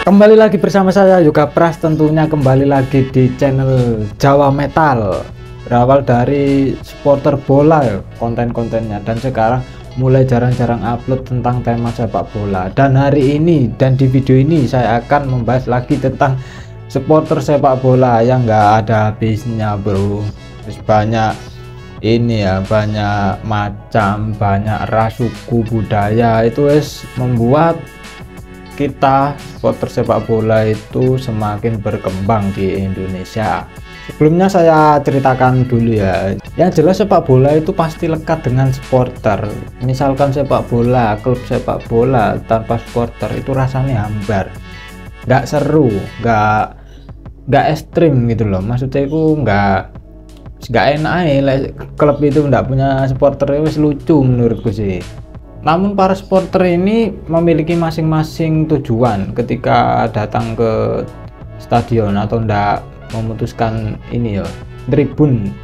Kembali lagi bersama saya Yoga Pras, tentunya kembali lagi di channel Jawa Metal. Berawal dari supporter bola ya konten-kontennya, dan sekarang mulai jarang-jarang upload tentang tema sepak bola. Dan hari ini dan di video ini saya akan membahas lagi tentang supporter sepak bola yang nggak ada habisnya bro. Terus banyak ini ya, banyak macam, banyak ras, suku, budaya, itu membuat kita supporter sepak bola itu semakin berkembang di Indonesia. Sebelumnya saya ceritakan dulu ya, yang jelas sepak bola itu pasti lekat dengan supporter. Misalkan sepak bola, klub sepak bola tanpa supporter itu rasanya hambar, nggak seru, nggak ekstrim gitu loh. Maksudnya itu nggak enak ya, klub itu nggak punya supporter itu lucu menurutku sih. Namun para supporter ini memiliki masing-masing tujuan ketika datang ke stadion, atau ndak memutuskan ini ya, tribun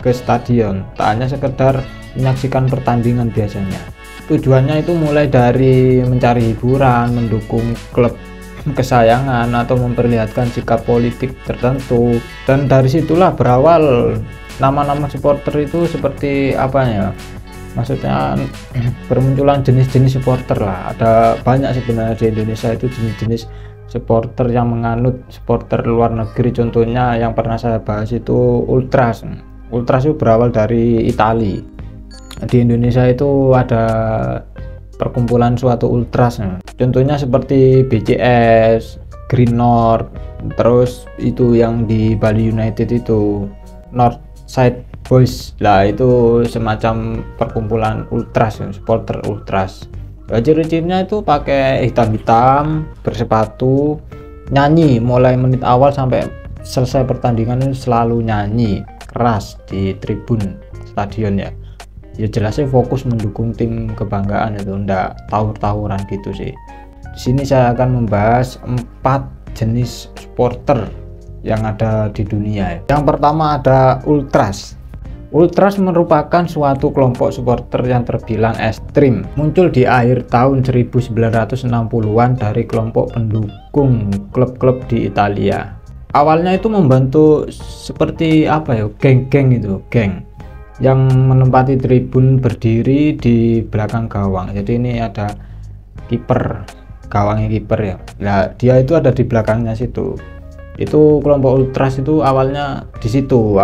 ke stadion, tak hanya sekedar menyaksikan pertandingan. Biasanya tujuannya itu mulai dari mencari hiburan, mendukung klub kesayangan, atau memperlihatkan sikap politik tertentu. Dan dari situlah berawal nama-nama supporter itu seperti apa ya, maksudnya bermunculan jenis-jenis supporter lah. Ada banyak sebenarnya di Indonesia itu jenis-jenis supporter yang menganut supporter luar negeri. Contohnya yang pernah saya bahas itu Ultras. Ultras itu berawal dari Italia. Di Indonesia itu ada perkumpulan suatu Ultras. Contohnya seperti BCS, Green North, terus itu yang di Bali United itu Northside Boys lah, itu semacam perkumpulan ultras, supporter ultras. Ciri-cirinya itu pakai hitam-hitam, bersepatu, nyanyi mulai menit awal sampai selesai pertandingan itu selalu nyanyi keras di tribun stadion ya. Ya jelasnya fokus mendukung tim kebanggaan, itu ndak tawur-tawuran gitu sih. Di sini saya akan membahas 4 jenis supporter yang ada di dunia. Yang pertama ada Ultras. Ultras merupakan suatu kelompok supporter yang terbilang ekstrim, muncul di akhir tahun 1960-an dari kelompok pendukung klub-klub di Italia. Awalnya itu membantu seperti apa ya, geng-geng itu, geng yang menempati tribun berdiri di belakang gawang. Jadi ini ada kiper, gawangnya kiper ya. Nah, dia itu ada di belakangnya situ. Itu kelompok Ultras itu awalnya di situ,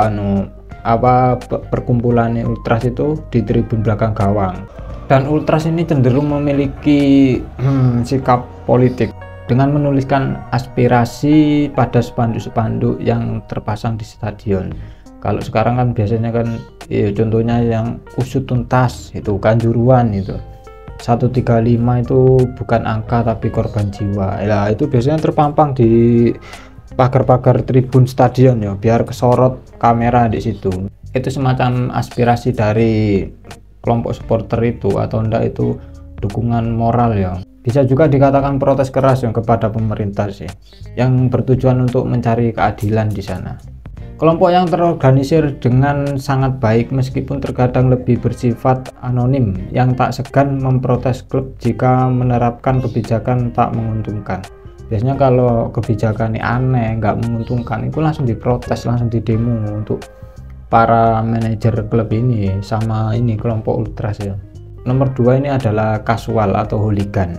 perkumpulan Ultras itu di tribun belakang gawang. Dan Ultras ini cenderung memiliki sikap politik dengan menuliskan aspirasi pada spanduk-spanduk yang terpasang di stadion. Kalau sekarang kan biasanya kan ya, contohnya yang usut tuntas itu Kanjuruhan itu 135 itu bukan angka tapi korban jiwa. Ya itu biasanya terpampang di pagar-pagar tribun stadion ya, biar kesorot kamera di situ. Itu semacam aspirasi dari kelompok supporter itu, atau enggak itu dukungan moral ya. Bisa juga dikatakan protes keras yang kepada pemerintah sih, yang bertujuan untuk mencari keadilan di sana. Kelompok yang terorganisir dengan sangat baik meskipun terkadang lebih bersifat anonim, yang tak segan memprotes klub jika menerapkan kebijakan tak menguntungkan. Biasanya kalau kebijakan ini aneh, nggak menguntungkan, itu langsung diprotes, langsung didemo untuk para manajer klub ini sama ini kelompok Ultras ya. Nomor 2 ini adalah kasual atau hooligan.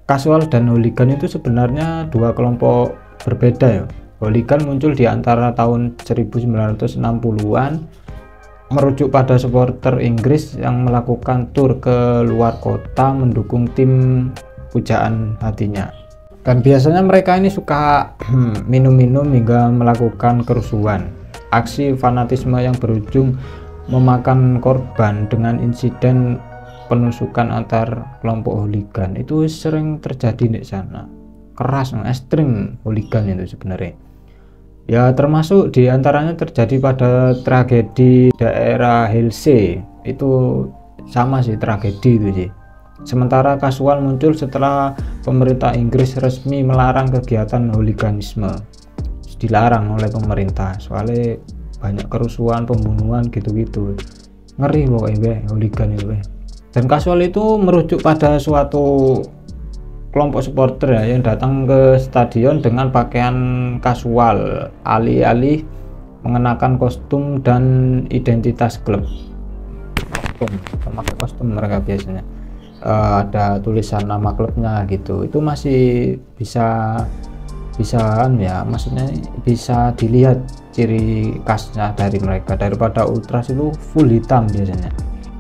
Kasual dan hooligan itu sebenarnya dua kelompok berbeda ya. Hooligan muncul di antara tahun 1960-an, merujuk pada supporter Inggris yang melakukan tur ke luar kota mendukung tim pujaan hatinya. Dan biasanya mereka ini suka minum-minum hingga melakukan kerusuhan. Aksi fanatisme yang berujung memakan korban dengan insiden penusukan antar kelompok hooligan itu sering terjadi di sana. Keras, ekstrim hooligan itu sebenarnya. Ya termasuk diantaranya terjadi pada tragedi daerah Hillsey. Itu sama sih, tragedi itu sih. Sementara kasual muncul setelah pemerintah Inggris resmi melarang kegiatan hooliganisme. Dilarang oleh pemerintah, soalnya banyak kerusuhan, pembunuhan gitu-gitu. Ngeri pokoknya hooligan itu. Dan kasual itu merujuk pada suatu kelompok supporter ya yang datang ke stadion dengan pakaian kasual, alih-alih mengenakan kostum dan identitas klub. Memakai kostum mereka biasanya ada tulisan nama klubnya gitu, itu masih bisa ya, maksudnya bisa dilihat ciri khasnya dari mereka. Daripada ultras itu full hitam biasanya.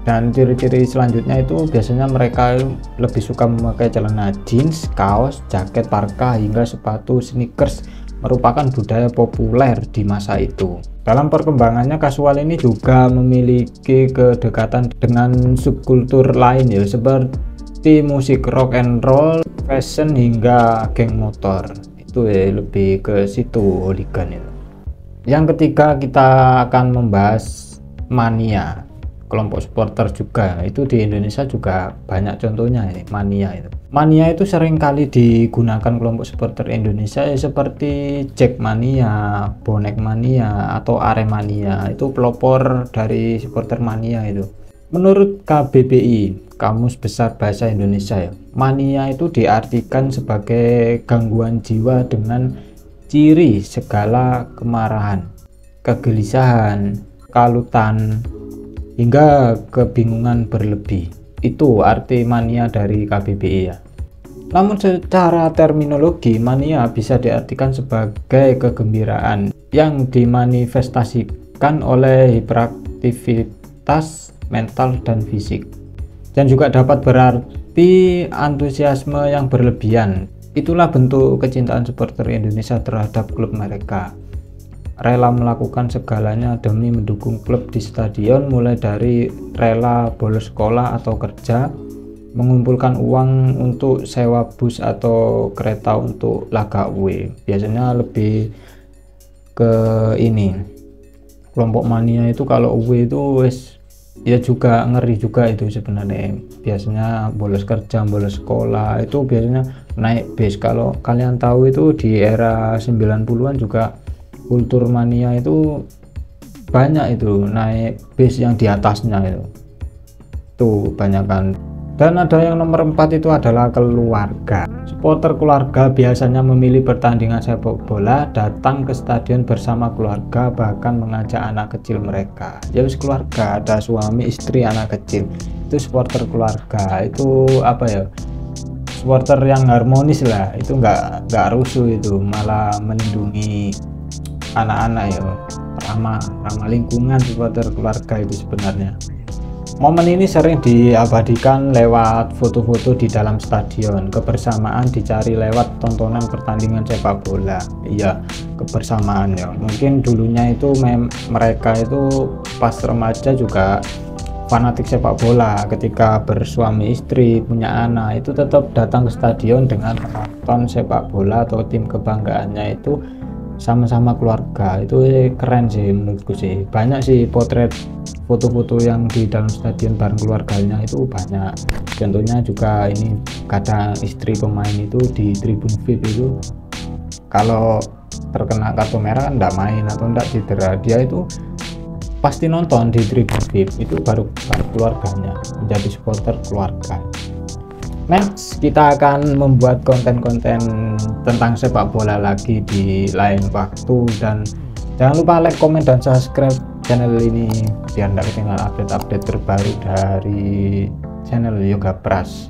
Dan ciri-ciri selanjutnya itu biasanya mereka lebih suka memakai celana jeans, kaos, jaket parka hingga sepatu sneakers, merupakan budaya populer di masa itu. Dalam perkembangannya, kasual ini juga memiliki kedekatan dengan subkultur lain ya, seperti musik rock and roll, fashion hingga geng motor. Itu ya lebih ke situ hooligan itu. Yang ketiga kita akan membahas mania. Kelompok supporter juga itu di Indonesia juga banyak contohnya ya, mania itu sering kali digunakan kelompok supporter Indonesia ya, seperti Jackmania, bonek mania atau Aremania. Itu pelopor dari supporter mania itu. Menurut KBBI, Kamus Besar Bahasa Indonesia ya, mania itu diartikan sebagai gangguan jiwa dengan ciri segala kemarahan, kegelisahan, kalutan hingga kebingungan berlebih. Itu arti mania dari KBBI ya. Namun secara terminologi, mania bisa diartikan sebagai kegembiraan yang dimanifestasikan oleh hiperaktivitas mental dan fisik, dan juga dapat berarti antusiasme yang berlebihan. Itulah bentuk kecintaan supporter Indonesia terhadap klub mereka, rela melakukan segalanya demi mendukung klub di stadion, mulai dari rela bolos sekolah atau kerja, mengumpulkan uang untuk sewa bus atau kereta untuk laga away. Biasanya lebih ke ini, kelompok mania itu kalau away itu ya juga ngeri juga itu sebenarnya. Biasanya bolos kerja, bolos sekolah itu biasanya naik bis. Kalau kalian tahu itu di era 90-an juga kultur mania itu banyak, itu naik bis yang di atasnya itu banyak kan. Dan ada yang nomor 4 itu adalah keluarga. Supporter keluarga biasanya memilih pertandingan sepak bola, datang ke stadion bersama keluarga, bahkan mengajak anak kecil mereka. Ya keluarga, ada suami, istri, anak kecil. Itu supporter keluarga. Itu apa ya? Supporter yang harmonis lah. Itu nggak rusuh, itu malah melindungi anak-anak ya, ramah lingkungan. Supporter keluarga itu sebenarnya. Momen ini sering diabadikan lewat foto-foto di dalam stadion. Kebersamaan dicari lewat tontonan pertandingan sepak bola. Iya, kebersamaan ya. Mungkin dulunya itu mereka itu pas remaja juga fanatik sepak bola. Ketika bersuami istri, punya anak, itu tetap datang ke stadion dengan menonton sepak bola atau tim kebanggaannya itu sama-sama keluarga. Itu keren sih menurutku sih. Banyak sih potret foto-foto yang di dalam stadion bareng keluarganya itu banyak. Contohnya juga ini, kadang istri pemain itu di tribun VIP itu kalau terkena kartu merah kan enggak main atau enggak cedera, dia itu pasti nonton di tribun VIP. Itu baru keluarganya, menjadi supporter keluarga. Next, kita akan membuat konten-konten tentang sepak bola lagi di lain waktu, dan jangan lupa like, komen, dan subscribe channel ini biar tidak ketinggalan update-update terbaru dari channel Yoga Pras.